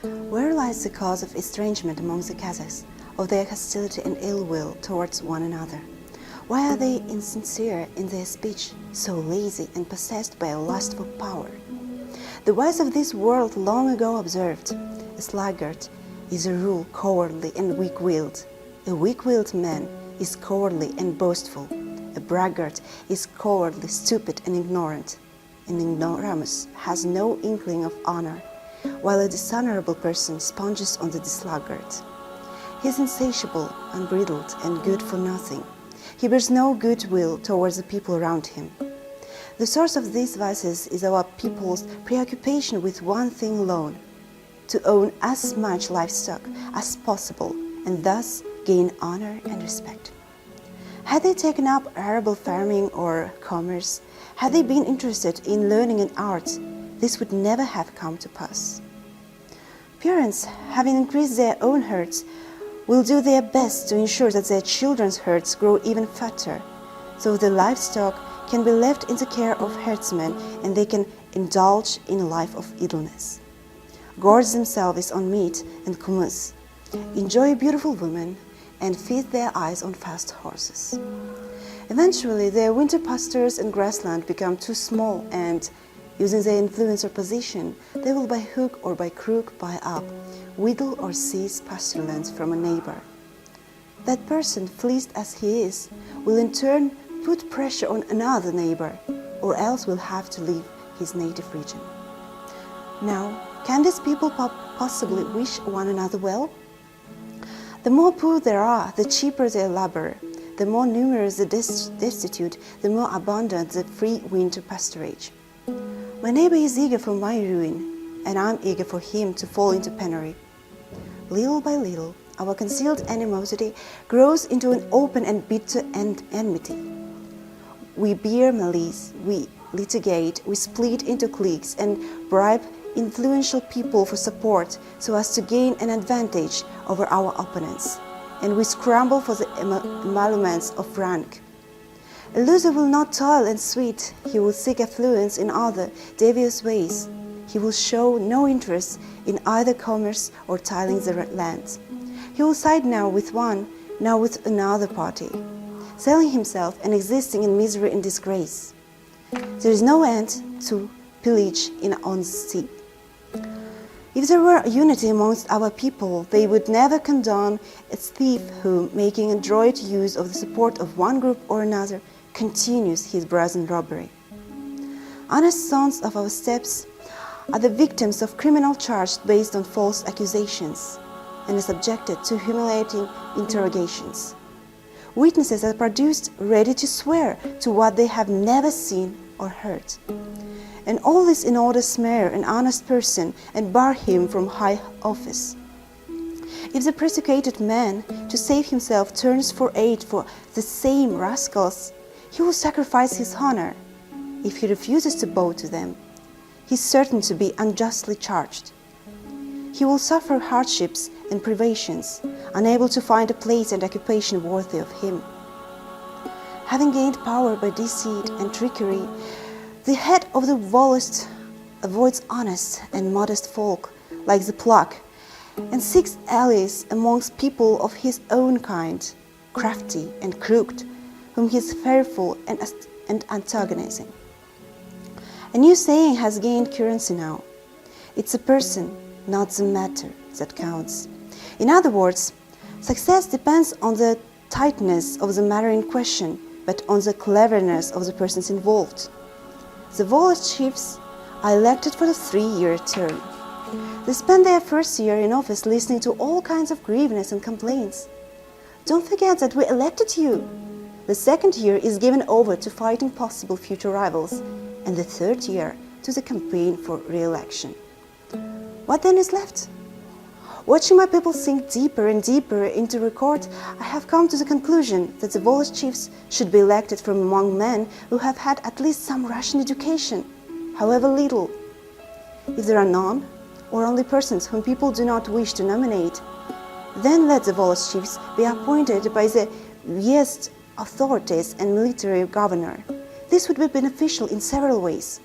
Where lies the cause of estrangement among the Kazakhs, of their hostility and ill will towards one another? Why are they insincere in their speech, so lazy and possessed by a lust for power? The wise of this world long ago observed, a sluggard is a rule cowardly and weak-willed. A weak-willed man is cowardly and boastful. A braggart is cowardly, stupid and ignorant. An ignoramus has no inkling of honor, while a dishonorable person sponges on the sluggard. He is insatiable, unbridled, and good for nothing. He bears no goodwill towards the people around him. The source of these vices is our people's preoccupation with one thing alone: to own as much livestock as possible and thus gain honor and respect. Had they taken up arable farming or commerce, had they been interested in learning and art, this would never have come to pass. Parents, having increased their own herds, will do their best to ensure that their children's herds grow even fatter, so the livestock can be left in the care of herdsmen and they can indulge in a life of idleness, gorge themselves on meat and kumus, enjoy beautiful women, and feed their eyes on fast horses. Eventually, their winter pastures and grassland become too small and, using their influence or position, they will by hook or by crook buy up, wheedle or seize pasture lands from a neighbor. That person, fleeced as he is, will in turn put pressure on another neighbor, or else will have to leave his native region. Now, can these people possibly wish one another well? The more poor there are, the cheaper their labor. The more numerous the destitute, the more abundant the free winter pasturage. My neighbor is eager for my ruin, and I'm eager for him to fall into penury. Little by little, our concealed animosity grows into an open and bitter enmity. We bear malice, we litigate, we split into cliques and bribe influential people for support so as to gain an advantage over our opponents, and we scramble for the emoluments of rank. A loser will not toil and sweat, he will seek affluence in other devious ways. He will show no interest in either commerce or tilling the land. He will side now with one, now with another party, selling himself and existing in misery and disgrace. There is no end to pillage in honesty. If there were unity amongst our people, they would never condone a thief who, making adroit use of the support of one group or another, continues his brazen robbery. Honest sons of our steppes are the victims of criminal charges based on false accusations and are subjected to humiliating interrogations. Witnesses are produced ready to swear to what they have never seen or heard. And all this in order to smear an honest person and bar him from high office. If the persecuted man, to save himself, turns for aid for the same rascals, he will sacrifice his honor. If he refuses to bow to them, he is certain to be unjustly charged. He will suffer hardships and privations, unable to find a place and occupation worthy of him. Having gained power by deceit and trickery, the head of the volust avoids honest and modest folk like the plague, and seeks allies amongst people of his own kind, crafty and crooked, whom he is fearful and antagonizing. A new saying has gained currency now. It's a person, not the matter, that counts. In other words, success depends on the tightness of the matter in question, but on the cleverness of the persons involved. The volust chiefs are elected for a 3-year term. They spend their first year in office listening to all kinds of grievances and complaints. Don't forget that we elected you. The second year is given over to fighting possible future rivals, and the third year to the campaign for re-election. What then is left? Watching my people sink deeper and deeper into record, I have come to the conclusion that the volust chiefs should be elected from among men who have had at least some Russian education, however little. If there are none, or only persons whom people do not wish to nominate, then let the volust chiefs be appointed by the uyezd authorities and military governor. This would be beneficial in several ways.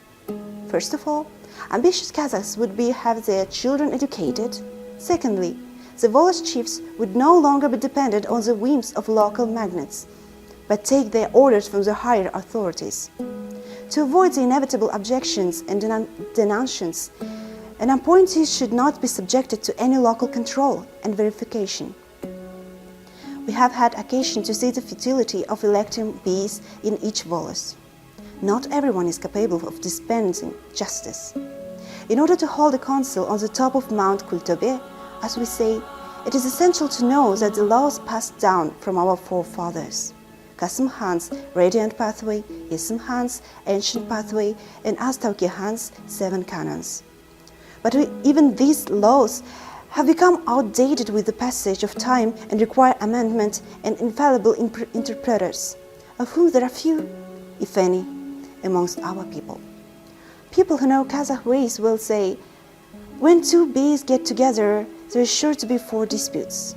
First of all, Ambitious Kazakhs would have their children educated. Secondly, the Volos chiefs would no longer be dependent on the whims of local magnates, but take their orders from the higher authorities. To avoid the inevitable objections and denunciations, an appointee should not be subjected to any local control and verification. We have had occasion to see the futility of electing bees in each Volos. Not everyone is capable of dispensing justice. In order to hold a council on the top of Mount Kultobe, as we say, it is essential to know that the laws passed down from our forefathers, Kasım Han's radiant pathway, Yesim Han's ancient pathway, and Astauki Han's 7 canons. But even these laws have become outdated with the passage of time and require amendment and infallible interpreters, of whom there are few, if any, amongst our people. People who know Kazakh ways will say, when two bees get together, there is sure to be 4 disputes.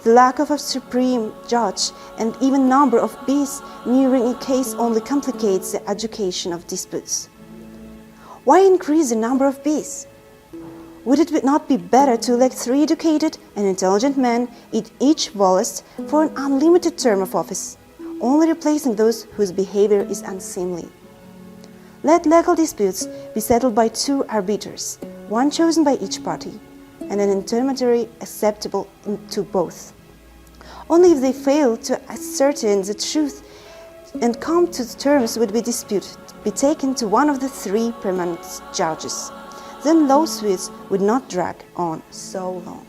The lack of a supreme judge and even number of bees nearing a case only complicates the adjudication of disputes. Why increase the number of bees? Would it not be better to elect 3 educated and intelligent men in each Volos for an unlimited term of office, only replacing those whose behavior is unseemly? Let legal disputes be settled by 2 arbiters, one chosen by each party, and an intermediary acceptable to both. Only if they fail to ascertain the truth and come to terms with the dispute, be taken to one of the 3 permanent judges. Then lawsuits would not drag on so long.